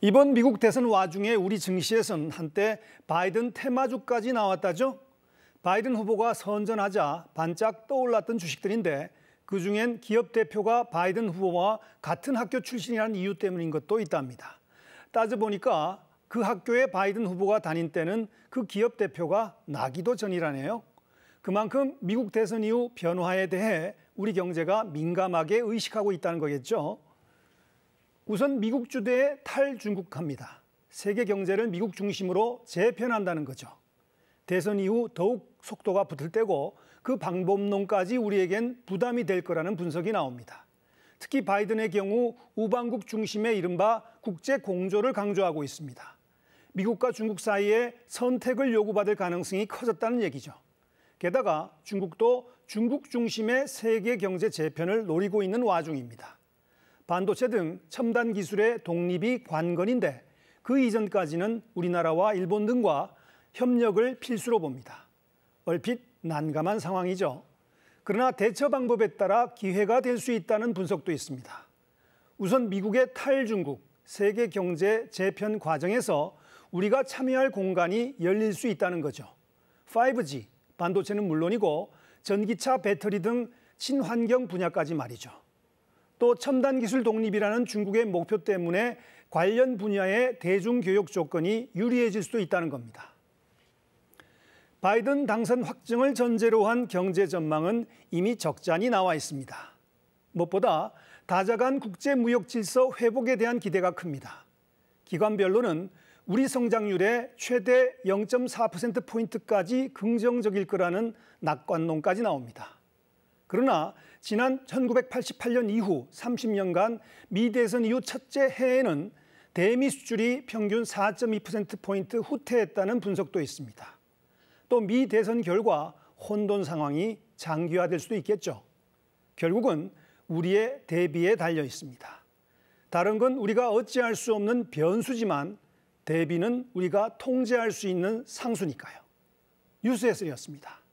이번 미국 대선 와중에 우리 증시에선 한때 바이든 테마주까지 나왔다죠. 바이든 후보가 선전하자 반짝 떠올랐던 주식들인데 그중엔 기업 대표가 바이든 후보와 같은 학교 출신이라는 이유 때문인 것도 있답니다. 따져보니까 그 학교에 바이든 후보가 다닌 때는 그 기업 대표가 나기도 전이라네요. 그만큼 미국 대선 이후 변화에 대해 우리 경제가 민감하게 의식하고 있다는 거겠죠. 우선 미국 주도의 탈중국화입니다. 세계 경제를 미국 중심으로 재편한다는 거죠. 대선 이후 더욱 속도가 붙을 때고 그 방법론까지 우리에겐 부담이 될 거라는 분석이 나옵니다. 특히 바이든의 경우 우방국 중심의 이른바 국제 공조를 강조하고 있습니다. 미국과 중국 사이에 선택을 요구받을 가능성이 커졌다는 얘기죠. 게다가 중국도 중국 중심의 세계 경제 재편을 노리고 있는 와중입니다. 반도체 등 첨단 기술의 독립이 관건인데 그 이전까지는 우리나라와 일본 등과 협력을 필수로 봅니다. 얼핏 난감한 상황이죠. 그러나 대처 방법에 따라 기회가 될 수 있다는 분석도 있습니다. 우선 미국의 탈중국, 세계 경제 재편 과정에서 우리가 참여할 공간이 열릴 수 있다는 거죠. 5G, 반도체는 물론이고 전기차 배터리 등 친환경 분야까지 말이죠. 또 첨단 기술 독립이라는 중국의 목표 때문에 관련 분야의 대중교육 조건이 유리해질 수도 있다는 겁니다. 바이든 당선 확정을 전제로 한 경제 전망은 이미 적잖이 나와 있습니다. 무엇보다 다자간 국제무역 질서 회복에 대한 기대가 큽니다. 기관별로는 우리 성장률의 최대 0.4%포인트까지 긍정적일 거라는 낙관론까지 나옵니다. 그러나 지난 1988년 이후 30년간 미 대선 이후 첫째 해에는 대미 수출이 평균 4.2%포인트 후퇴했다는 분석도 있습니다. 또 미 대선 결과 혼돈 상황이 장기화될 수도 있겠죠. 결국은 우리의 대비에 달려 있습니다. 다른 건 우리가 어찌할 수 없는 변수지만 대비는 우리가 통제할 수 있는 상수니까요. 뉴스에서였습니다.